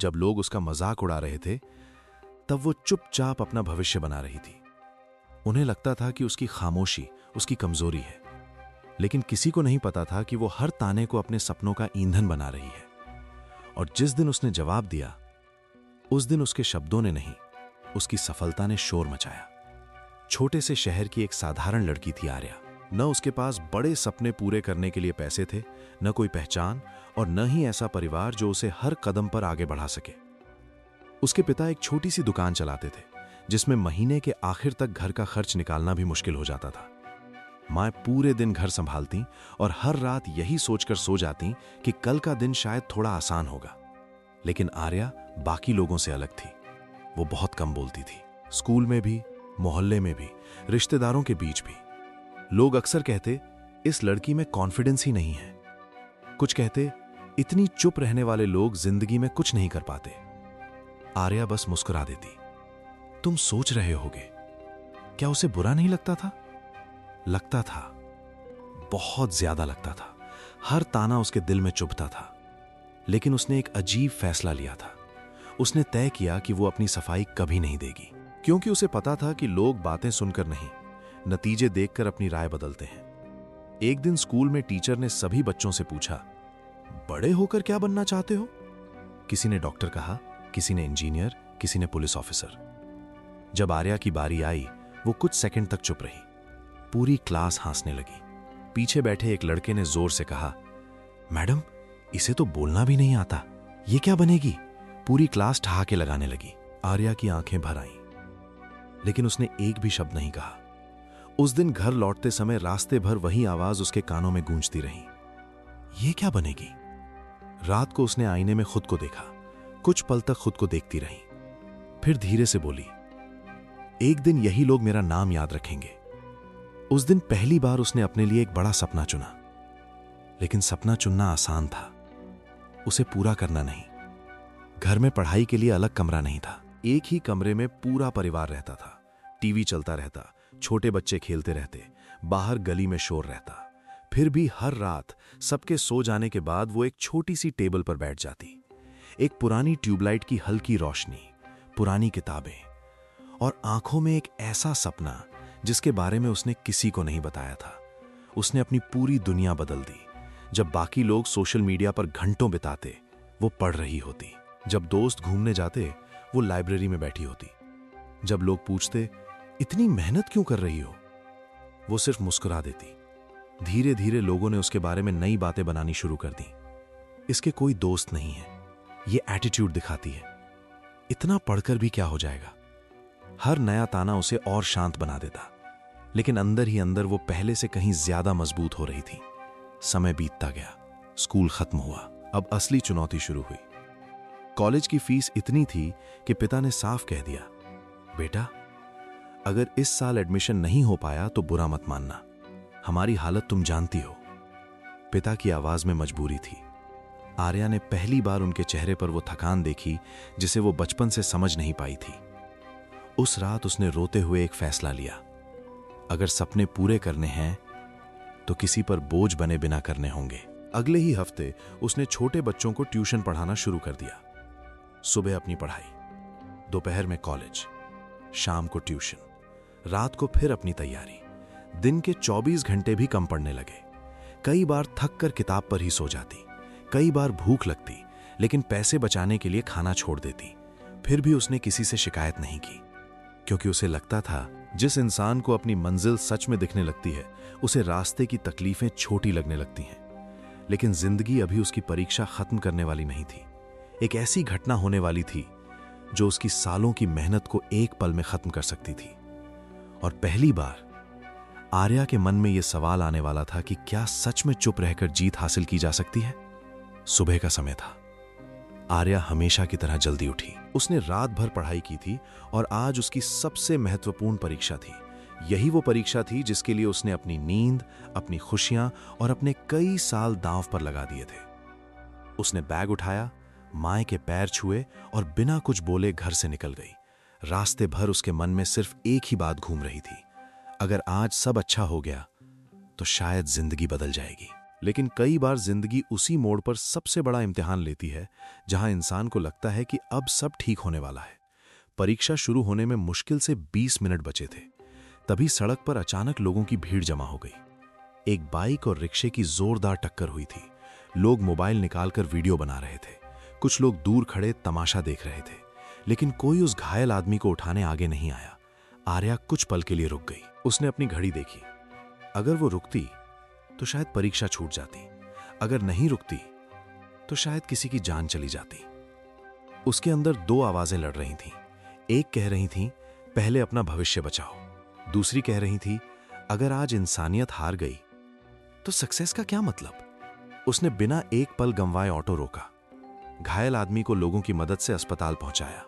जब लोग उसका मजाक उड़ा रहे थे, तब वो चुपचाप अपना भविष्य बना रही थी। उन्हें लगता था कि उसकी खामोशी उसकी कमजोरी है, लेकिन किसी को नहीं पता था कि वो हर ताने को अपने सपनों का ईंधन बना रही है। और जिस दिन उसने जवाब दिया, उस दिन उसके शब्दों ने नहीं, उसकी सफलता ने शोर मचाया। छोटे से शहर की एक साधारण लड़की थी आर्या। न उसके पास बड़े सपने पूरे करने के लिए पैसे थे, न कोई पहचान, और न ही ऐसा परिवार जो उसे हर कदम पर आगे बढ़ा सके। उसके पिता एक छोटी सी दुकान चलाते थे, जिसमें महीने के आखिर तक घर का खर्च निकालना भी मुश्किल हो जाता था। माँ पूरे दिन घर संभालती और हर रात यही सोचकर सो जाती कि कल का दिन शायद थोड़ा आसान होगा। लेकिन आर्या बाकी लोगों से अलग थी। वो बहुत कम बोलती थी, स्कूल में भी, मोहल्ले में भी, रिश्तेदारों के बीच भी। लोग अक्सर कहते, इस लड़की में कॉन्फिडेंस ही नहीं है। कुछ कहते, इतनी चुप रहने वाले लोग जिंदगी में कुछ नहीं कर पाते। आर्या बस मुस्कुरा देती। तुम सोच रहे होगे, क्या उसे बुरा नहीं लगता था? लगता था, बहुत ज्यादा लगता था। हर ताना उसके दिल में चुभता था। लेकिन उसने एक अजीब फैसला लिया था। उसने तय किया कि वो अपनी सफाई कभी नहीं देगी, क्योंकि उसे पता था कि लोग बातें सुनकर नहीं, नतीजे देखकर अपनी राय बदलते हैं। एक दिन स्कूल में टीचर ने सभी बच्चों से पूछा, बड़े होकर क्या बनना चाहते हो? किसी ने डॉक्टर कहा, किसी ने इंजीनियर, किसी ने पुलिस ऑफिसर। जब आर्या की बारी आई, वो कुछ सेकंड तक चुप रही। पूरी क्लास हंसने लगी। पीछे बैठे एक लड़के ने जोर से कहा, मैडम, इसे तो बोलना भी नहीं आता, ये क्या बनेगी? पूरी क्लास ठहाके लगाने लगी। आर्या की आंखें भर आईं, लेकिन उसने एक भी शब्द नहीं कहा। उस दिन घर लौटते समय रास्ते भर वही आवाज उसके कानों में गूंजती रही, ये क्या बनेगी? रात को उसने आईने में खुद को देखा। कुछ पल तक खुद को देखती रही, फिर धीरे से बोली, एक दिन यही लोग मेरा नाम याद रखेंगे। उस दिन पहली बार उसने अपने लिए एक बड़ा सपना चुना। लेकिन सपना चुनना आसान था, उसे पूरा करना नहीं। घर में पढ़ाई के लिए अलग कमरा नहीं था। एक ही कमरे में पूरा परिवार रहता था। टीवी चलता रहता, छोटे बच्चे खेलते रहते, बाहर गली में शोर रहता। फिर भी हर रात सबके सो जाने के बाद वो एक छोटी सी टेबल पर बैठ जाती। एक पुरानी ट्यूबलाइट की हल्की रोशनी, पुरानी किताबें, और आंखों में एक ऐसा सपना जिसके बारे में उसने किसी को नहीं बताया था। उसने अपनी पूरी दुनिया बदल दी। जब बाकी लोग सोशल मीडिया पर घंटों बिताते, वो पढ़ रही होती। जब दोस्त घूमने जाते, वो लाइब्रेरी में बैठी होती। जब लोग पूछते, इतनी मेहनत क्यों कर रही हो, वो सिर्फ मुस्कुरा देती। धीरे धीरे लोगों ने उसके बारे में नई बातें बनानी शुरू कर दी। इसके कोई दोस्त नहीं है, ये एटीट्यूड दिखाती है, इतना पढ़कर भी क्या हो जाएगा। हर नया ताना उसे और शांत बना देता, लेकिन अंदर ही अंदर वो पहले से कहीं ज्यादा मजबूत हो रही थी। समय बीतता गया, स्कूल खत्म हुआ। अब असली चुनौती शुरू हुई। कॉलेज की फीस इतनी थी कि पिता ने साफ कह दिया, बेटा, अगर इस साल एडमिशन नहीं हो पाया तो बुरा मत मानना, हमारी हालत तुम जानती हो। पिता की आवाज में मजबूरी थी। आर्या ने पहली बार उनके चेहरे पर वो थकान देखी जिसे वो बचपन से समझ नहीं पाई थी। उस रात उसने रोते हुए एक फैसला लिया, अगर सपने पूरे करने हैं तो किसी पर बोझ बने बिना करने होंगे। अगले ही हफ्ते उसने छोटे बच्चों को ट्यूशन पढ़ाना शुरू कर दिया। सुबह अपनी पढ़ाई, दोपहर में कॉलेज, शाम को ट्यूशन, रात को फिर अपनी तैयारी। दिन के 24 घंटे भी कम पड़ने लगे। कई बार थक कर किताब पर ही सो जाती, कई बार भूख लगती, लेकिन पैसे बचाने के लिए खाना छोड़ देती। फिर भी उसने किसी से शिकायत नहीं की, क्योंकि उसे लगता था जिस इंसान को अपनी मंजिल सच में दिखने लगती है, उसे रास्ते की तकलीफें छोटी लगने लगती हैं। लेकिन जिंदगी अभी उसकी परीक्षा खत्म करने वाली नहीं थी। एक ऐसी घटना होने वाली थी जो उसकी सालों की मेहनत को एक पल में खत्म कर सकती थी। और पहली बार आर्या के मन में यह सवाल आने वाला था कि क्या सच में चुप रहकर जीत हासिल की जा सकती है? सुबह का समय था। आर्या हमेशा की तरह जल्दी उठी। उसने रात भर पढ़ाई की थी और आज उसकी सबसे महत्वपूर्ण परीक्षा थी। यही वो परीक्षा थी जिसके लिए उसने अपनी नींद, अपनी खुशियां और अपने कई साल दांव पर लगा दिए थे। उसने बैग उठाया, माए के पैर छुए और बिना कुछ बोले घर से निकल गई। रास्ते भर उसके मन में सिर्फ एक ही बात घूम रही थी, अगर आज सब अच्छा हो गया तो शायद जिंदगी बदल जाएगी। लेकिन कई बार जिंदगी उसी मोड़ पर सबसे बड़ा इम्तिहान लेती है जहां इंसान को लगता है कि अब सब ठीक होने वाला है। परीक्षा शुरू होने में मुश्किल से 20 मिनट बचे थे। तभी सड़क पर अचानक लोगों की भीड़ जमा हो गई। एक बाइक और रिक्शे की जोरदार टक्कर हुई थी। लोग मोबाइल निकालकर वीडियो बना रहे थे। कुछ लोग दूर खड़े तमाशा देख रहे थे, लेकिन कोई उस घायल आदमी को उठाने आगे नहीं आया। आर्या कुछ पल के लिए रुक गई। उसने अपनी घड़ी देखी। अगर वो रुकती तो शायद परीक्षा छूट जाती, अगर नहीं रुकती तो शायद किसी की जान चली जाती। उसके अंदर दो आवाजें लड़ रही थीं। एक कह रही थी पहले अपना भविष्य बचाओ। दूसरी कह रही थी अगर आज इंसानियत हार गई तो सक्सेस का क्या मतलब। उसने बिना एक पल गंवाए ऑटो रोका, घायल आदमी को लोगों की मदद से अस्पताल पहुंचाया।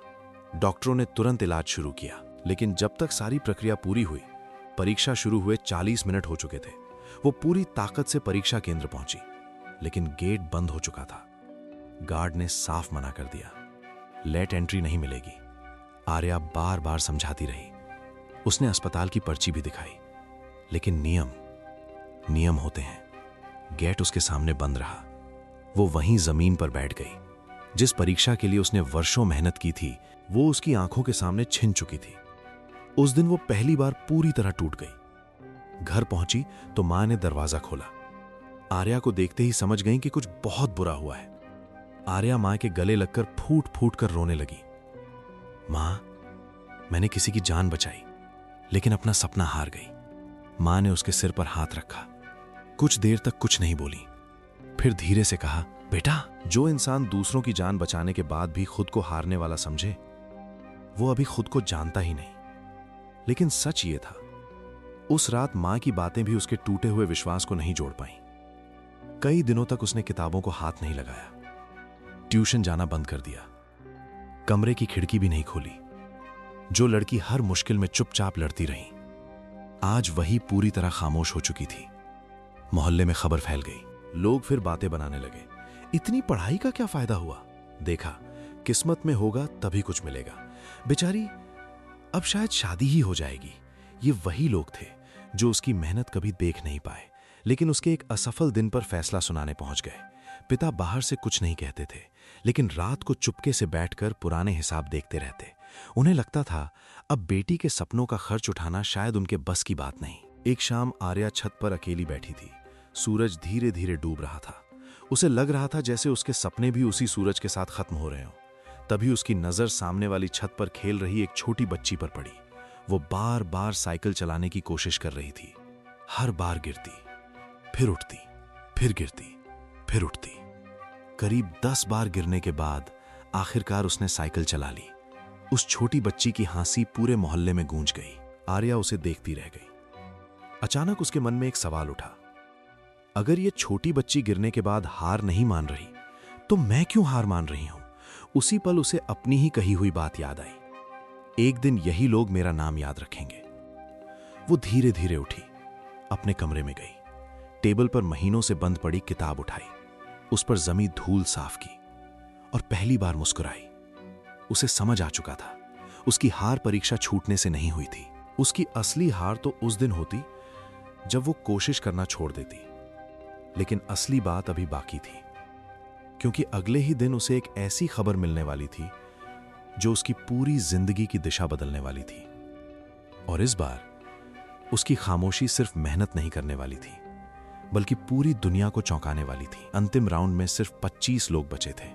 डॉक्टरों ने तुरंत इलाज शुरू किया, लेकिन जब तक सारी प्रक्रिया पूरी हुई, परीक्षा शुरू हुए 40 मिनट हो चुके थे। वो पूरी ताकत से परीक्षा केंद्र पहुंची, लेकिन गेट बंद हो चुका था। गार्ड ने साफ मना कर दिया, लेट एंट्री नहीं मिलेगी। आर्या बार बार समझाती रही। उसने अस्पताल की पर्ची भी दिखाई, लेकिन नियम होते हैं। गेट उसके सामने बंद रहा। वो वहीं जमीन पर बैठ गई। जिस परीक्षा के लिए उसने वर्षों मेहनत की थी, वो उसकी आंखों के सामने छिन चुकी थी। उस दिन वो पहली बार पूरी तरह टूट गई। घर पहुंची तो मां ने दरवाजा खोला। आर्या को देखते ही समझ गई कि कुछ बहुत बुरा हुआ है। आर्या मां के गले लगकर फूट फूट कर रोने लगी। मां, मैंने किसी की जान बचाई, लेकिन अपना सपना हार गई। मां ने उसके सिर पर हाथ रखा। कुछ देर तक कुछ नहीं बोली, फिर धीरे से कहा, बेटा, जो इंसान दूसरों की जान बचाने के बाद भी खुद को हारने वाला समझे, वो अभी खुद को जानता ही नहीं। लेकिन सच ये था, उस रात मां की बातें भी उसके टूटे हुए विश्वास को नहीं जोड़ पाईं। कई दिनों तक उसने किताबों को हाथ नहीं लगाया, ट्यूशन जाना बंद कर दिया, कमरे की खिड़की भी नहीं खोली। जो लड़की हर मुश्किल में चुपचाप लड़ती रही, आज वही पूरी तरह खामोश हो चुकी थी। मोहल्ले में खबर फैल गई। लोग फिर बातें बनाने लगे, इतनी पढ़ाई का क्या फायदा हुआ, देखा किस्मत में होगा तभी कुछ मिलेगा, बेचारी अब शायद शादी ही हो जाएगी। ये वही लोग थे जो उसकी मेहनत कभी देख नहीं पाए, लेकिन उसके एक असफल दिन पर फैसला सुनाने पहुंच गए। पिता बाहर से कुछ नहीं कहते थे, लेकिन रात को चुपके से बैठकर पुराने हिसाब देखते रहते। उन्हें लगता था अब बेटी के सपनों का खर्च उठाना शायद उनके बस की बात नहीं। एक शाम आर्या छत पर अकेली बैठी थी। सूरज धीरे धीरे डूब रहा था। उसे लग रहा था जैसे उसके सपने भी उसी सूरज के साथ खत्म हो रहे हों। तभी उसकी नजर सामने वाली छत पर खेल रही एक छोटी बच्ची पर पड़ी। वो बार बार साइकिल चलाने की कोशिश कर रही थी। हर बार गिरती, फिर उठती, फिर गिरती, फिर उठती। करीब 10 बार गिरने के बाद आखिरकार उसने साइकिल चला ली। उस छोटी बच्ची की हंसी पूरे मोहल्ले में गूंज गई। आर्या उसे देखती रह गई। अचानक उसके मन में एक सवाल उठा, अगर ये छोटी बच्ची गिरने के बाद हार नहीं मान रही, तो मैं क्यों हार मान रही हूं? उसी पल उसे अपनी ही कही हुई बात याद आई, एक दिन यही लोग मेरा नाम याद रखेंगे। वो धीरे धीरे उठी, अपने कमरे में गई, टेबल पर महीनों से बंद पड़ी किताब उठाई, उस पर जमी धूल साफ की और पहली बार मुस्कुराई। उसे समझ आ चुका था, उसकी हार परीक्षा छूटने से नहीं हुई थी। उसकी असली हार तो उस दिन होती जब वो कोशिश करना छोड़ देती। लेकिन असली बात अभी बाकी थी, क्योंकि अगले ही दिन उसे एक ऐसी खबर मिलने वाली थी जो उसकी पूरी जिंदगी की दिशा बदलने वाली थी। और इस बार उसकी खामोशी सिर्फ मेहनत नहीं करने वाली थी, बल्कि पूरी दुनिया को चौंकाने वाली थी। अंतिम राउंड में सिर्फ 25 लोग बचे थे।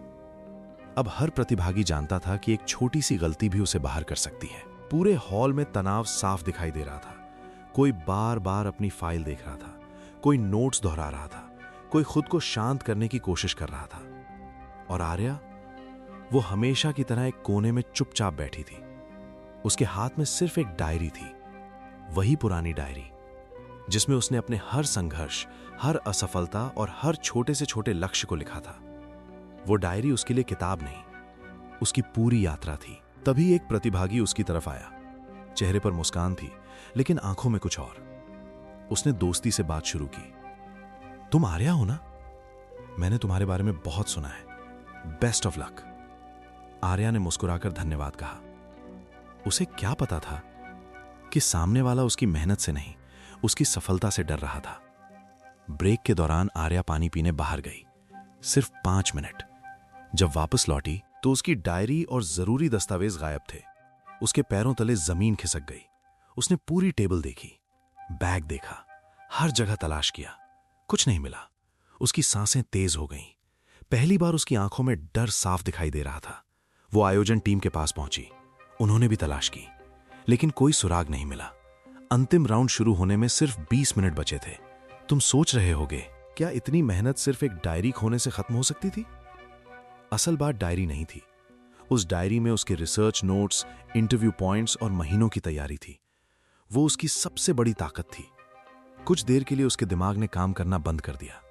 अब हर प्रतिभागी जानता था कि एक छोटी सी गलती भी उसे बाहर कर सकती है। पूरे हॉल में तनाव साफ दिखाई दे रहा था। कोई बार बार अपनी फाइल देख रहा था, कोई नोट्स दोहरा रहा था, कोई खुद को शांत करने की कोशिश कर रहा था। और आर्या, वो हमेशा की तरह एक कोने में चुपचाप बैठी थी। उसके हाथ में सिर्फ एक डायरी थी, वही पुरानी डायरी जिसमें उसने अपने हर संघर्ष, हर असफलता और हर छोटे से छोटे लक्ष्य को लिखा था। वो डायरी उसके लिए किताब नहीं, उसकी पूरी यात्रा थी। तभी एक प्रतिभागी उसकी तरफ आया। चेहरे पर मुस्कान थी, लेकिन आंखों में कुछ और। उसने दोस्ती से बात शुरू की। तुम आर्या हो ना? मैंने तुम्हारे बारे में बहुत सुना है, बेस्ट ऑफ लक। आर्या ने मुस्कुराकर धन्यवाद कहा। उसे क्या पता था कि सामने वाला उसकी मेहनत से नहीं, उसकी सफलता से डर रहा था। ब्रेक के दौरान आर्या पानी पीने बाहर गई, सिर्फ 5 मिनट। जब वापस लौटी तो उसकी डायरी और जरूरी दस्तावेज गायब थे। उसके पैरों तले जमीन खिसक गई। उसने पूरी टेबल देखी, बैग देखा, हर जगह तलाश किया, कुछ नहीं मिला। उसकी सांसें तेज हो गईं। पहली बार उसकी आंखों में डर साफ दिखाई दे रहा था। वो आयोजन टीम के पास पहुंची। उन्होंने भी तलाश की, लेकिन कोई सुराग नहीं मिला। अंतिम राउंड शुरू होने में सिर्फ 20 मिनट बचे थे। तुम सोच रहे होगे, क्या इतनी मेहनत सिर्फ एक डायरी खोने से खत्म हो सकती थी? असल बात डायरी नहीं थी। उस डायरी में उसके रिसर्च नोट्स, इंटरव्यू पॉइंट्स और महीनों की तैयारी थी। वो उसकी सबसे बड़ी ताकत थी। कुछ देर के लिए उसके दिमाग ने काम करना बंद कर दिया।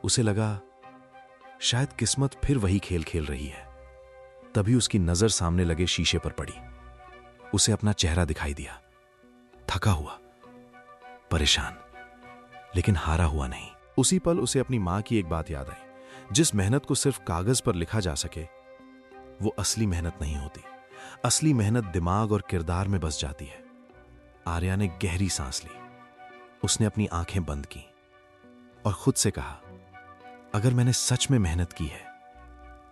उसे लगा शायद किस्मत फिर वही खेल खेल रही है। तभी उसकी नजर सामने लगे शीशे पर पड़ी। उसे अपना चेहरा दिखाई दिया, थका हुआ, परेशान, लेकिन हारा हुआ नहीं। उसी पल उसे अपनी मां की एक बात याद आई, जिस मेहनत को सिर्फ कागज पर लिखा जा सके वो असली मेहनत नहीं होती। असली मेहनत दिमाग और किरदार में बस जाती है। आर्या ने गहरी सांस ली। उसने अपनी आंखें बंद की और खुद से कहा, अगर मैंने सच में मेहनत की है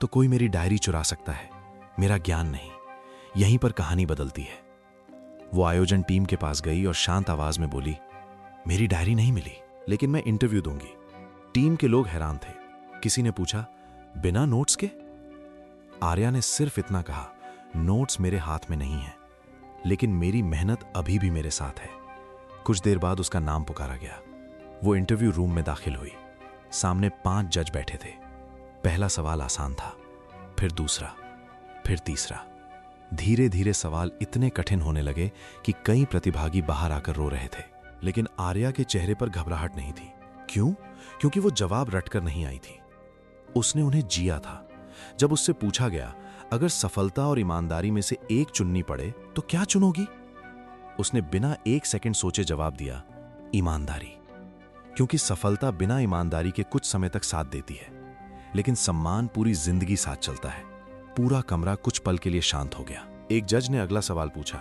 तो कोई मेरी डायरी चुरा सकता है, मेरा ज्ञान नहीं। यहीं पर कहानी बदलती है। वो आयोजन टीम के पास गई और शांत आवाज में बोली, मेरी डायरी नहीं मिली, लेकिन मैं इंटरव्यू दूंगी। टीम के लोग हैरान थे। किसी ने पूछा, बिना नोट्स के? आर्या ने सिर्फ इतना कहा, नोट्स मेरे हाथ में नहीं है, लेकिन मेरी मेहनत अभी भी मेरे साथ है। कुछ देर बाद उसका नाम पुकारा गया। वो इंटरव्यू रूम में दाखिल हुई। सामने 5 जज बैठे थे। पहला सवाल आसान था, फिर दूसरा, फिर तीसरा। धीरे धीरे सवाल इतने कठिन होने लगे कि कई प्रतिभागी बाहर आकर रो रहे थे। लेकिन आर्या के चेहरे पर घबराहट नहीं थी। क्यों? क्योंकि वो जवाब रटकर नहीं आई थी। उसने उन्हें जिया था। जब उससे पूछा गया, अगर सफलता और ईमानदारी में से एक चुननी पड़े तो क्या चुनोगी? उसने बिना 1 सेकंड सोचे जवाब दिया, ईमानदारी। क्योंकि सफलता बिना ईमानदारी के कुछ समय तक साथ देती है, लेकिन सम्मान पूरी जिंदगी साथ चलता है। पूरा कमरा कुछ पल के लिए शांत हो गया। एक जज ने अगला सवाल पूछा,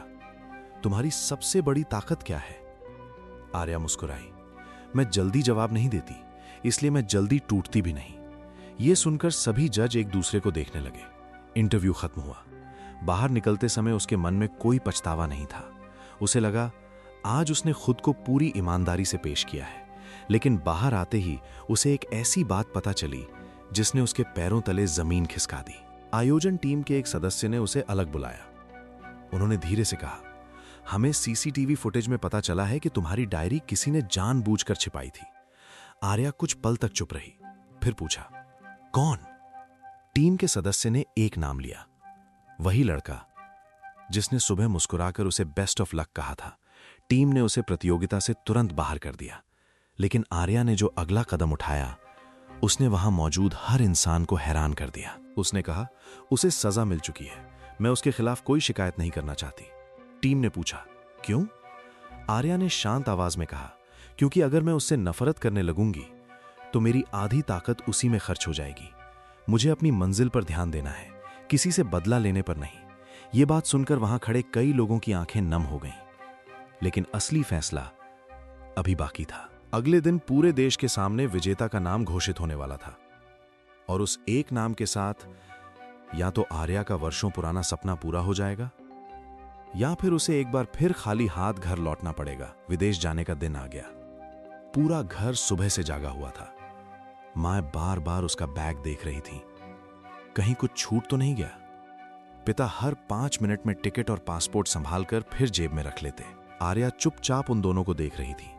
तुम्हारी सबसे बड़ी ताकत क्या है? आर्या मुस्कुराई, मैं जल्दी जवाब नहीं देती, इसलिए मैं जल्दी टूटती भी नहीं। यह सुनकर सभी जज एक दूसरे को देखने लगे। इंटरव्यू खत्म हुआ। बाहर निकलते समय उसके मन में कोई पछतावा नहीं था। उसे लगा आज उसने खुद को पूरी ईमानदारी से पेश किया है। लेकिन बाहर आते ही उसे एक ऐसी बात पता चली जिसने उसके पैरों तले जमीन खिसका दी। आयोजन टीम के एक सदस्य ने उसे अलग बुलाया। उन्होंने धीरे से कहा, हमें सीसीटीवी फुटेज में पता चला है कि तुम्हारी डायरी किसी ने जानबूझकर छिपाई थी। आर्या कुछ पल तक चुप रही, फिर पूछा, कौन? टीम के सदस्य ने एक नाम लिया, वही लड़का जिसने सुबह मुस्कुराकर उसे बेस्ट ऑफ लक कहा था। टीम ने उसे प्रतियोगिता से तुरंत बाहर कर दिया। लेकिन आर्या ने जो अगला कदम उठाया, उसने वहां मौजूद हर इंसान को हैरान कर दिया। उसने कहा, उसे सजा मिल चुकी है, मैं उसके खिलाफ कोई शिकायत नहीं करना चाहती। टीम ने पूछा, क्यों? आर्या ने शांत आवाज में कहा, क्योंकि अगर मैं उससे नफरत करने लगूंगी तो मेरी आधी ताकत उसी में खर्च हो जाएगी। मुझे अपनी मंजिल पर ध्यान देना है, किसी से बदला लेने पर नहीं। यह बात सुनकर वहां खड़े कई लोगों की आंखें नम हो गईं। लेकिन असली फैसला अभी बाकी था। अगले दिन पूरे देश के सामने विजेता का नाम घोषित होने वाला था, और उस एक नाम के साथ या तो आर्या का वर्षों पुराना सपना पूरा हो जाएगा, या फिर उसे एक बार फिर खाली हाथ घर लौटना पड़ेगा। विदेश जाने का दिन आ गया। पूरा घर सुबह से जागा हुआ था। मां बार बार उसका बैग देख रही थी, कहीं कुछ छूट तो नहीं गया। पिता हर 5 मिनट में टिकट और पासपोर्ट संभालकर फिर जेब में रख लेते। आर्या चुपचाप उन दोनों को देख रही थी।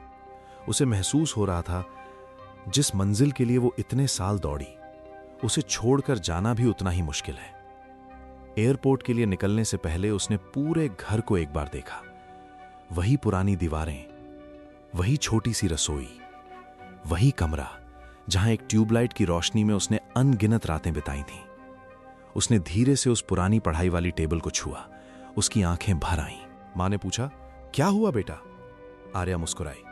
उसे महसूस हो रहा था, जिस मंजिल के लिए वो इतने साल दौड़ी, उसे छोड़कर जाना भी उतना ही मुश्किल है। एयरपोर्ट के लिए निकलने से पहले उसने पूरे घर को एक बार देखा। वही पुरानी दीवारें, वही छोटी सी रसोई, वही कमरा जहां एक ट्यूबलाइट की रोशनी में उसने अनगिनत रातें बिताई थीं। उसने धीरे से उस पुरानी पढ़ाई वाली टेबल को छुआ। उसकी आंखें भर आईं। मां ने पूछा, क्या हुआ बेटा? आर्या मुस्कुराई,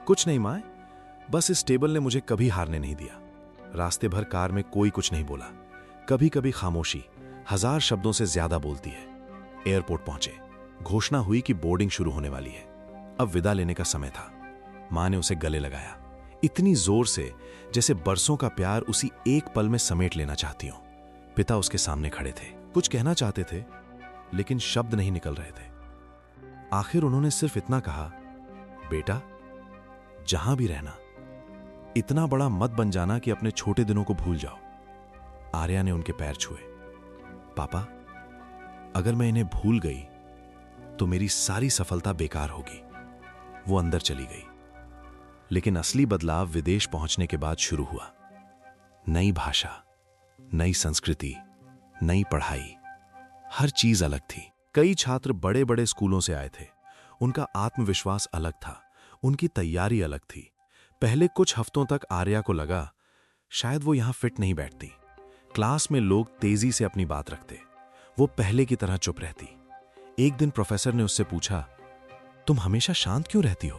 कुछ नहीं मां, बस इस टेबल ने मुझे कभी हारने नहीं दिया। रास्ते भर कार में कोई कुछ नहीं बोला। कभी कभी खामोशी 1000 शब्दों से ज्यादा बोलती है। एयरपोर्ट पहुंचे। घोषणा हुई कि बोर्डिंग शुरू होने वाली है। अब विदा लेने का समय था। मां ने उसे गले लगाया। इतनी जोर से जैसे बरसों का प्यार उसी एक पल में समेट लेना चाहती हूं। पिता उसके सामने खड़े थे, कुछ कहना चाहते थे लेकिन शब्द नहीं निकल रहे थे। आखिर उन्होंने सिर्फ इतना कहा, बेटा जहां भी रहना, इतना बड़ा मत बन जाना कि अपने छोटे दिनों को भूल जाओ। आर्या ने उनके पैर छुए। पापा, अगर मैं इन्हें भूल गई तो मेरी सारी सफलता बेकार होगी। वो अंदर चली गई। लेकिन असली बदलाव विदेश पहुंचने के बाद शुरू हुआ। नई भाषा, नई संस्कृति, नई पढ़ाई, हर चीज अलग थी। कई छात्र बड़े बड़े स्कूलों से आए थे। उनका आत्मविश्वास अलग था, उनकी तैयारी अलग थी। पहले कुछ हफ्तों तक आर्या को लगा शायद वो यहां फिट नहीं बैठती। क्लास में लोग तेजी से अपनी बात रखते, वो पहले की तरह चुप रहती। एक दिन प्रोफेसर ने उससे पूछा, तुम हमेशा शांत क्यों रहती हो?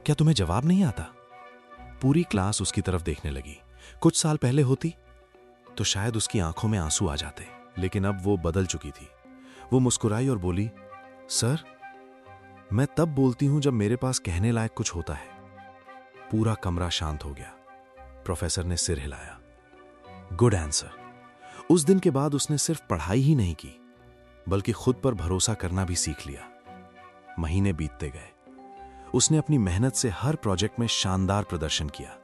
क्या तुम्हें जवाब नहीं आता? पूरी क्लास उसकी तरफ देखने लगी। कुछ साल पहले होती तो शायद उसकी आंखों में आंसू आ जाते, लेकिन अब वो बदल चुकी थी। वो मुस्कुराई और बोली, सर, मैं तब बोलती हूं जब मेरे पास कहने लायक कुछ होता है। पूरा कमरा शांत हो गया। प्रोफेसर ने सिर हिलाया। Good answer. उस दिन के बाद उसने सिर्फ पढ़ाई ही नहीं की, बल्कि खुद पर भरोसा करना भी सीख लिया। महीने बीतते गए। उसने अपनी मेहनत से हर प्रोजेक्ट में शानदार प्रदर्शन किया।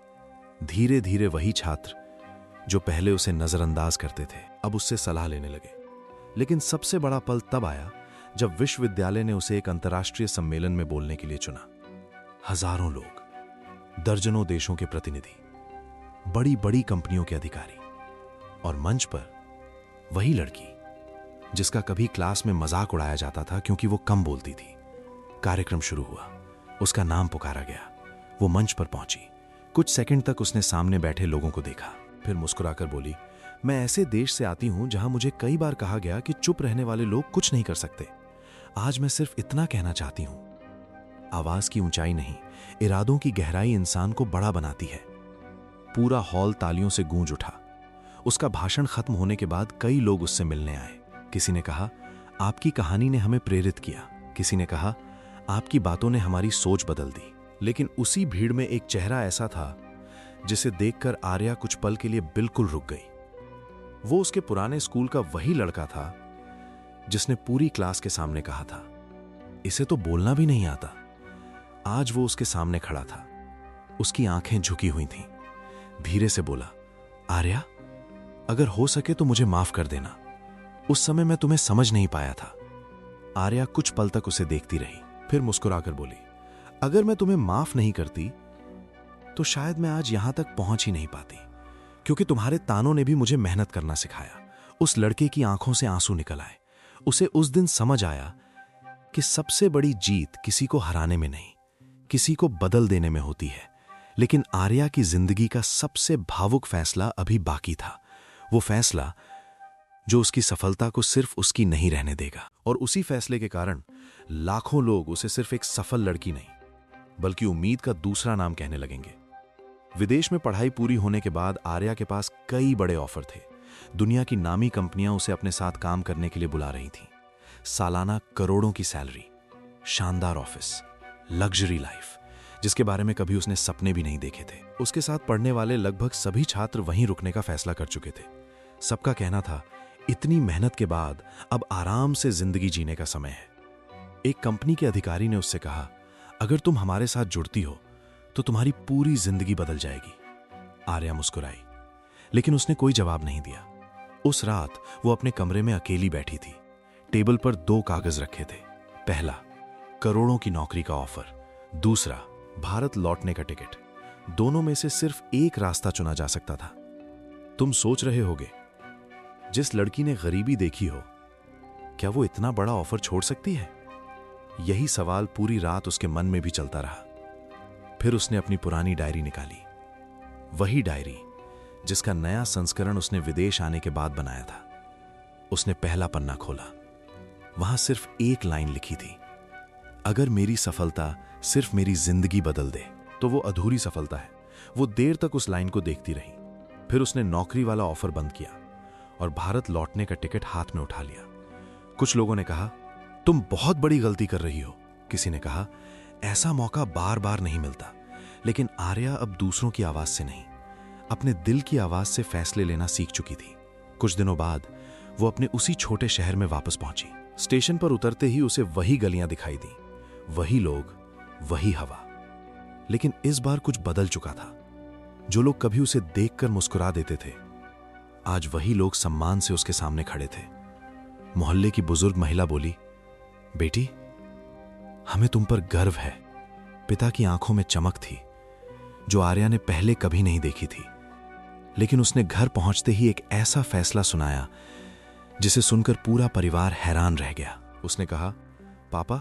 धीरे धीरे वही छात्र जो पहले उसे नजरअंदाज करते थे, अब उससे सलाह लेने लगे। लेकिन सबसे बड़ा पल तब आया जब विश्वविद्यालय ने उसे एक अंतर्राष्ट्रीय सम्मेलन में बोलने के लिए चुना। हजारों लोग, दर्जनों देशों के प्रतिनिधि, बड़ी बड़ी कंपनियों के अधिकारी, और मंच पर वही लड़की जिसका कभी क्लास में मजाक उड़ाया जाता था क्योंकि वो कम बोलती थी। कार्यक्रम शुरू हुआ। उसका नाम पुकारा गया। वो मंच पर पहुंची। कुछ सेकंड तक उसने सामने बैठे लोगों को देखा, फिर मुस्कुराकर बोली, मैं ऐसे देश से आती हूं जहां मुझे कई बार कहा गया कि चुप रहने वाले लोग कुछ नहीं कर सकते। आज मैं सिर्फ इतना कहना चाहती हूं। आवाज की ऊंचाई नहीं, इरादों की गहराई इंसान को बड़ा बनाती है। पूरा हॉल तालियों से गूंज उठा। उसका भाषण खत्म होने के बाद कई लोग उससे मिलने आए। किसी ने कहा, आपकी कहानी ने हमें प्रेरित किया। किसी ने कहा, आपकी बातों ने हमारी सोच बदल दी। लेकिन उसी भीड़ में एक चेहरा ऐसा था जिसे देखकर आर्या कुछ पल के लिए बिल्कुल रुक गई। वो उसके पुराने स्कूल का वही लड़का था जिसने पूरी क्लास के सामने कहा था, इसे तो बोलना भी नहीं आता। आज वो उसके सामने खड़ा था। उसकी आंखें झुकी हुई थीं। धीरे से बोला, आर्या, अगर हो सके तो मुझे माफ कर देना। उस समय मैं तुम्हें समझ नहीं पाया था। आर्या कुछ पल तक उसे देखती रही, फिर मुस्कुराकर बोली, अगर मैं तुम्हें माफ नहीं करती तो शायद मैं आज यहां तक पहुंच ही नहीं पाती, क्योंकि तुम्हारे तानों ने भी मुझे मेहनत करना सिखाया। उस लड़के की आंखों से आंसू निकल आए। उसे उस दिन समझ आया कि सबसे बड़ी जीत किसी को हराने में नहीं, किसी को बदल देने में होती है। लेकिन आर्या की जिंदगी का सबसे भावुक फैसला अभी बाकी था। वो फैसला जो उसकी सफलता को सिर्फ उसकी नहीं रहने देगा। और उसी फैसले के कारण लाखों लोग उसे सिर्फ एक सफल लड़की नहीं, बल्कि उम्मीद का दूसरा नाम कहने लगेंगे। विदेश में पढ़ाई पूरी होने के बाद आर्या के पास कई बड़े ऑफर थे। दुनिया की नामी कंपनियां उसे अपने साथ काम करने के लिए बुला रही थीं। सालाना करोड़ों की सैलरी, शानदार ऑफिस, लग्जरी लाइफ, जिसके बारे में कभी उसने सपने भी नहीं देखे थे। उसके साथ पढ़ने वाले लगभग सभी छात्र वहीं रुकने का फैसला कर चुके थे। सबका कहना था, इतनी मेहनत के बाद अब आराम से जिंदगी जीने का समय है। एक कंपनी के अधिकारी ने उससे कहा, अगर तुम हमारे साथ जुड़ती हो तो तुम्हारी पूरी जिंदगी बदल जाएगी। आर्या मुस्कुराई, लेकिन उसने कोई जवाब नहीं दिया। उस रात वो अपने कमरे में अकेली बैठी थी। टेबल पर 2 कागज रखे थे। पहला, करोड़ों की नौकरी का ऑफर। दूसरा, भारत लौटने का टिकट। दोनों में से सिर्फ एक रास्ता चुना जा सकता था। तुम सोच रहे होगे, जिस लड़की ने गरीबी देखी हो, क्या वो इतना बड़ा ऑफर छोड़ सकती है? यही सवाल पूरी रात उसके मन में भी चलता रहा। फिर उसने अपनी पुरानी डायरी निकाली, वही डायरी जिसका नया संस्करण उसने विदेश आने के बाद बनाया था। उसने पहला पन्ना खोला। वहां सिर्फ एक लाइन लिखी थी, अगर मेरी सफलता सिर्फ मेरी जिंदगी बदल दे तो वो अधूरी सफलता है। वो देर तक उस लाइन को देखती रही। फिर उसने नौकरी वाला ऑफर बंद किया और भारत लौटने का टिकट हाथ में उठा लिया। कुछ लोगों ने कहा, तुम बहुत बड़ी गलती कर रही हो। किसी ने कहा, ऐसा मौका बार बार नहीं मिलता। लेकिन आर्या अब दूसरों की आवाज से नहीं, अपने दिल की आवाज से फैसले लेना सीख चुकी थी। कुछ दिनों बाद वो अपने उसी छोटे शहर में वापस पहुंची। स्टेशन पर उतरते ही उसे वही गलियां दिखाई दी, वही लोग, वही हवा। लेकिन इस बार कुछ बदल चुका था। जो लोग कभी उसे देखकर मुस्कुरा देते थे, आज वही लोग सम्मान से उसके सामने खड़े थे। मोहल्ले की बुजुर्ग महिला बोली, बेटी, हमें तुम पर गर्व है। पिता की आंखों में चमक थी जो आर्या ने पहले कभी नहीं देखी थी। लेकिन उसने घर पहुंचते ही एक ऐसा फैसला सुनाया जिसे सुनकर पूरा परिवार हैरान रह गया। उसने कहा, पापा,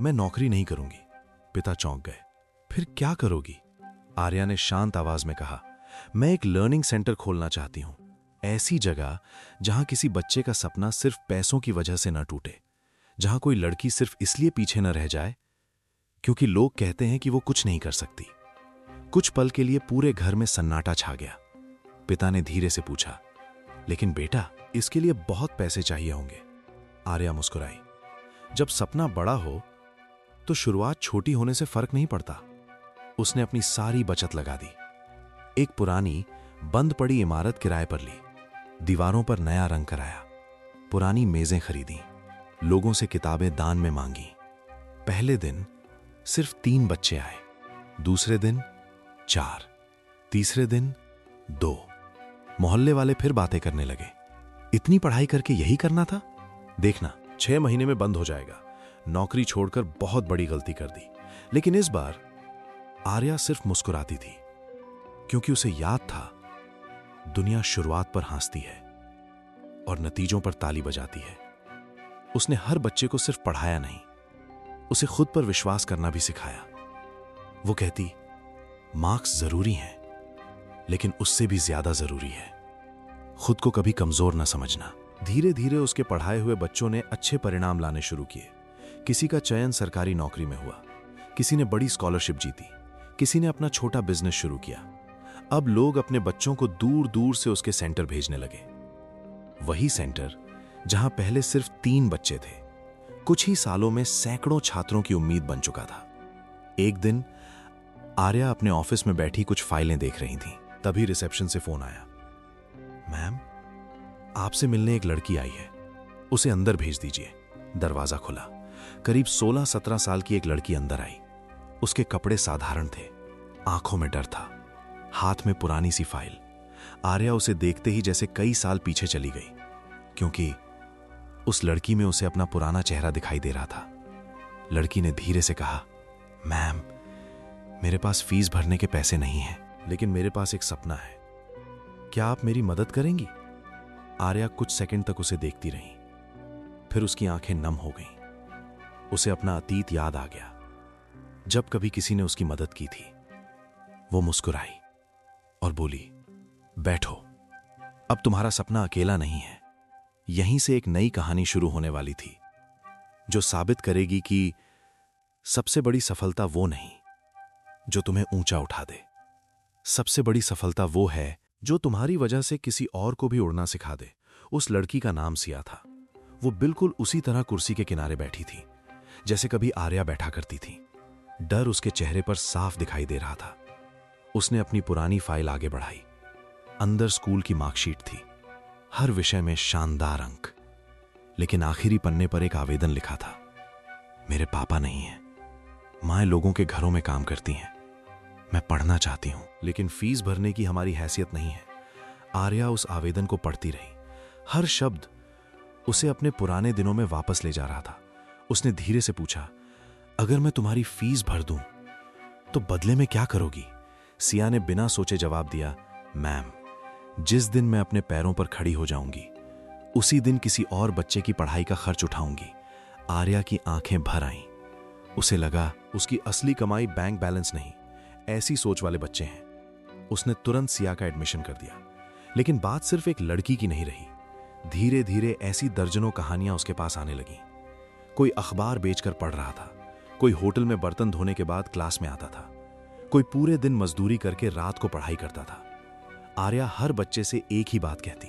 मैं नौकरी नहीं करूंगी। पिता चौंक गए। फिर क्या करोगी? आर्या ने शांत आवाज में कहा, मैं एक लर्निंग सेंटर खोलना चाहती हूं। ऐसी जगह जहां किसी बच्चे का सपना सिर्फ पैसों की वजह से न टूटे, जहां कोई लड़की सिर्फ इसलिए पीछे न रह जाए क्योंकि लोग कहते हैं कि वो कुछ नहीं कर सकती। कुछ पल के लिए पूरे घर में सन्नाटा छा गया। पिता ने धीरे से पूछा, लेकिन बेटा, इसके लिए बहुत पैसे चाहिए होंगे। आर्या मुस्कुराई। जब सपना बड़ा हो तो शुरुआत छोटी होने से फर्क नहीं पड़ता। उसने अपनी सारी बचत लगा दी। एक पुरानी बंद पड़ी इमारत किराए पर ली, दीवारों पर नया रंग कराया, पुरानी मेजें खरीदी, लोगों से किताबें दान में मांगी। पहले दिन सिर्फ 3 बच्चे आए, दूसरे दिन 4, तीसरे दिन 2। मोहल्ले वाले फिर बातें करने लगे, इतनी पढ़ाई करके यही करना था? देखना, 6 महीने में बंद हो जाएगा। नौकरी छोड़कर बहुत बड़ी गलती कर दी। लेकिन इस बार आर्या सिर्फ मुस्कुराती थी, क्योंकि उसे याद था दुनिया शुरुआत पर हंसती है और नतीजों पर ताली बजाती है। उसने हर बच्चे को सिर्फ पढ़ाया नहीं, उसे खुद पर विश्वास करना भी सिखाया। वो कहती, मार्क्स जरूरी हैं, लेकिन उससे भी ज्यादा जरूरी है खुद को कभी कमजोर न समझना। धीरे धीरे उसके पढ़ाए हुए बच्चों ने अच्छे परिणाम लाने शुरू किए। किसी का चयन सरकारी नौकरी में हुआ, किसी ने बड़ी स्कॉलरशिप जीती, किसी ने अपना छोटा बिजनेस शुरू किया। अब लोग अपने बच्चों को दूर दूर से उसके सेंटर भेजने लगे। वही सेंटर जहां पहले सिर्फ 3 बच्चे थे, कुछ ही सालों में सैकड़ों छात्रों की उम्मीद बन चुका था। एक दिन आर्या अपने ऑफिस में बैठी कुछ फाइलें देख रही थी। तभी रिसेप्शन से फोन आया, मैम, आपसे मिलने एक लड़की आई है, उसे अंदर भेज दीजिए। दरवाजा खुला। करीब 16-17 साल की एक लड़की अंदर आई। उसके कपड़े साधारण थे, आंखों में डर था, हाथ में पुरानी सी फाइल। आर्या उसे देखते ही जैसे कई साल पीछे चली गई, क्योंकि उस लड़की में उसे अपना पुराना चेहरा दिखाई दे रहा था। लड़की ने धीरे से कहा, मैम, मेरे पास फीस भरने के पैसे नहीं हैं, लेकिन मेरे पास एक सपना है। क्या आप मेरी मदद करेंगी? आर्या कुछ सेकंड तक उसे देखती रही, फिर उसकी आंखें नम हो गईं। उसे अपना अतीत याद आ गया, जब कभी किसी ने उसकी मदद की थी। वो मुस्कुराई और बोली, बैठो, अब तुम्हारा सपना अकेला नहीं है। यहीं से एक नई कहानी शुरू होने वाली थी, जो साबित करेगी कि सबसे बड़ी सफलता वो नहीं जो तुम्हें ऊंचा उठा दे। सबसे बड़ी सफलता वो है जो तुम्हारी वजह से किसी और को भी उड़ना सिखा दे। उस लड़की का नाम सिया था। वो बिल्कुल उसी तरह कुर्सी के किनारे बैठी थी जैसे कभी आर्या बैठा करती थी। डर उसके चेहरे पर साफ दिखाई दे रहा था। उसने अपनी पुरानी फाइल आगे बढ़ाई। अंदर स्कूल की मार्कशीट थी, हर विषय में शानदार अंक। लेकिन आखिरी पन्ने पर एक आवेदन लिखा था, मेरे पापा नहीं हैं, माएं लोगों के घरों में काम करती हैं, मैं पढ़ना चाहती हूं, लेकिन फीस भरने की हमारी हैसियत नहीं है। आर्या उस आवेदन को पढ़ती रही। हर शब्द उसे अपने पुराने दिनों में वापस ले जा रहा था। उसने धीरे से पूछा, अगर मैं तुम्हारी फीस भर दूं तो बदले में क्या करोगी? सिया ने बिना सोचे जवाब दिया, मैम, जिस दिन मैं अपने पैरों पर खड़ी हो जाऊंगी उसी दिन किसी और बच्चे की पढ़ाई का खर्च उठाऊंगी। आर्या की आंखें भर आईं। उसे लगा उसकी असली कमाई बैंक बैलेंस नहीं, ऐसी सोच वाले बच्चे हैं। उसने तुरंत सिया का एडमिशन कर दिया। लेकिन बात सिर्फ एक लड़की की नहीं रही। धीरे धीरे ऐसी दर्जनों कहानियां उसके पास आने लगीं। कोई अखबार बेचकर पढ़ रहा था, कोई होटल में बर्तन धोने के बाद क्लास में आता था, कोई पूरे दिन मजदूरी करके रात को पढ़ाई करता था। आर्या हर बच्चे से एक ही बात कहती,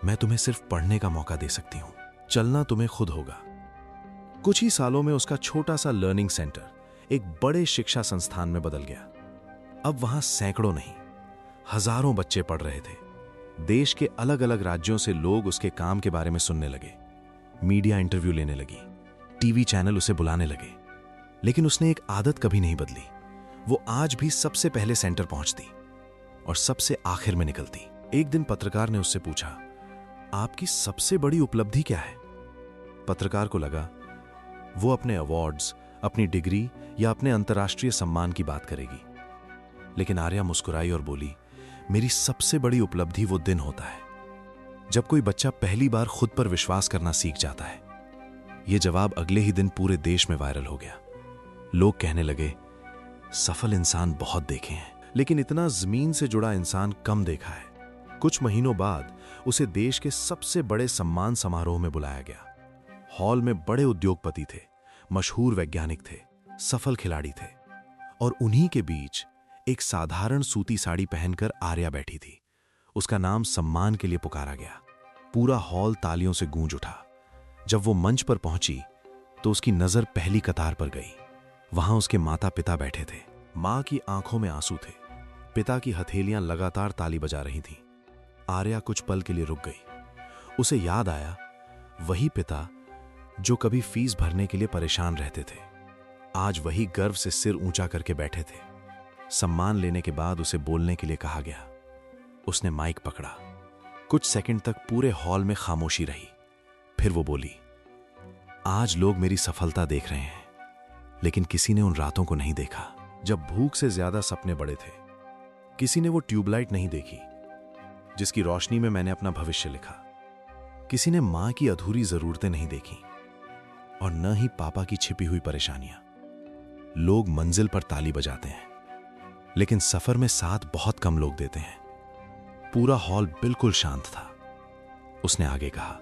मैं तुम्हें सिर्फ पढ़ने का मौका दे सकती हूं, चलना तुम्हें खुद होगा। कुछ ही सालों में उसका छोटा सा लर्निंग सेंटर एक बड़े शिक्षा संस्थान में बदल गया। अब वहां सैकड़ों नहीं, हजारों बच्चे पढ़ रहे थे। देश के अलग अलग राज्यों से लोग उसके काम के बारे में सुनने लगे। मीडिया इंटरव्यू लेने लगी, टीवी चैनल उसे बुलाने लगे। लेकिन उसने एक आदत कभी नहीं बदली। वो आज भी सबसे पहले सेंटर पहुंचती और सबसे आखिर में निकलती। एक दिन पत्रकार ने उससे पूछा, आपकी सबसे बड़ी उपलब्धि क्या है? पत्रकार को लगा वो अपने अवार्ड्स, अपनी डिग्री या अपने अंतर्राष्ट्रीय सम्मान की बात करेगी। लेकिन आर्या मुस्कुराई और बोली, मेरी सबसे बड़ी उपलब्धि वो दिन होता है जब कोई बच्चा पहली बार खुद पर विश्वास करना सीख जाता है। यह जवाब अगले ही दिन पूरे देश में वायरल हो गया। लोग कहने लगे, सफल इंसान बहुत देखे हैं, लेकिन इतना जमीन से जुड़ा इंसान कम देखा है। कुछ महीनों बाद उसे देश के सबसे बड़े सम्मान समारोह में बुलाया गया। हॉल में बड़े उद्योगपति थे, मशहूर वैज्ञानिक थे, सफल खिलाड़ी थे, और उन्हीं के बीच एक साधारण सूती साड़ी पहनकर आर्या बैठी थी। उसका नाम सम्मान के लिए पुकारा गया। पूरा हॉल तालियों से गूंज उठा। जब वो मंच पर पहुंची तो उसकी नजर पहली कतार पर गई। वहां उसके माता पिता बैठे थे। मां की आंखों में आंसू थे, पिता की हथेलियां लगातार ताली बजा रही थीं। आर्या कुछ पल के लिए रुक गई। उसे याद आया, वही पिता जो कभी फीस भरने के लिए परेशान रहते थे, आज वही गर्व से सिर ऊंचा करके बैठे थे। सम्मान लेने के बाद उसे बोलने के लिए कहा गया। उसने माइक पकड़ा। कुछ सेकंड तक पूरे हॉल में खामोशी रही। फिर वो बोली, आज लोग मेरी सफलता देख रहे हैं, लेकिन किसी ने उन रातों को नहीं देखा जब भूख से ज्यादा सपने बड़े थे। किसी ने वो ट्यूबलाइट नहीं देखी जिसकी रोशनी में मैंने अपना भविष्य लिखा। किसी ने मां की अधूरी जरूरतें नहीं देखी और न ही पापा की छिपी हुई परेशानियां। लोग मंजिल पर ताली बजाते हैं, लेकिन सफर में साथ बहुत कम लोग देते हैं। पूरा हॉल बिल्कुल शांत था। उसने आगे कहा,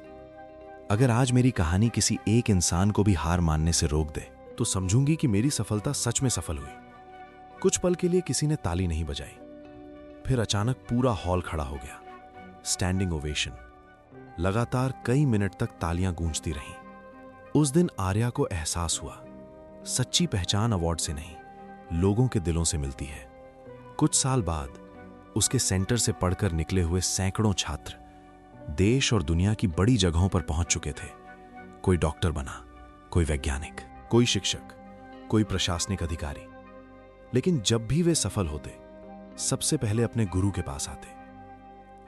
अगर आज मेरी कहानी किसी एक इंसान को भी हार मानने से रोक दे तो समझूंगी कि मेरी सफलता सच में सफल हुई। कुछ पल के लिए किसी ने ताली नहीं बजाई। फिर अचानक पूरा हॉल खड़ा हो गया। Standing ovation. लगातार कई मिनट तक तालियां गूंजती रहीं। उस दिन आर्या को एहसास हुआ, सच्ची पहचान अवार्ड से नहीं, लोगों के दिलों से मिलती है। कुछ साल बाद उसके सेंटर से पढ़कर निकले हुए सैकड़ों छात्र देश और दुनिया की बड़ी जगहों पर पहुंच चुके थे। कोई डॉक्टर बना, कोई वैज्ञानिक, कोई शिक्षक, कोई प्रशासनिक अधिकारी। लेकिन जब भी वे सफल होते, सबसे पहले अपने गुरु के पास आते।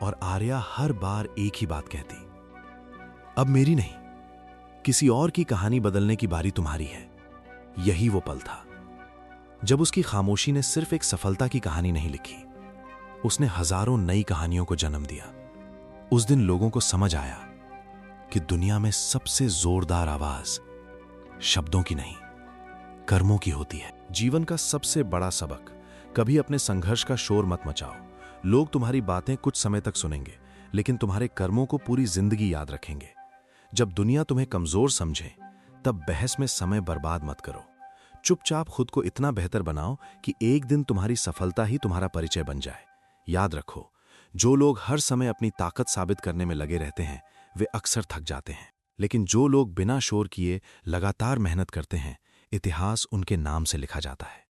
और आर्या हर बार एक ही बात कहती, अब मेरी नहीं, किसी और की कहानी बदलने की बारी तुम्हारी है। यही वो पल था जब उसकी खामोशी ने सिर्फ एक सफलता की कहानी नहीं लिखी, उसने हजारों नई कहानियों को जन्म दिया। उस दिन लोगों को समझ आया कि दुनिया में सबसे जोरदार आवाज शब्दों की नहीं, कर्मों की होती है। जीवन का सबसे बड़ा सबक, कभी अपने संघर्ष का शोर मत मचाओ। लोग तुम्हारी बातें कुछ समय तक सुनेंगे, लेकिन तुम्हारे कर्मों को पूरी जिंदगी याद रखेंगे। जब दुनिया तुम्हें कमजोर समझे, तब बहस में समय बर्बाद मत करो। चुपचाप खुद को इतना बेहतर बनाओ कि एक दिन तुम्हारी सफलता ही तुम्हारा परिचय बन जाए। याद रखो, जो लोग हर समय अपनी ताकत साबित करने में लगे रहते हैं, वे अक्सर थक जाते हैं। लेकिन जो लोग बिना शोर किए लगातार मेहनत करते हैं, इतिहास उनके नाम से लिखा जाता है।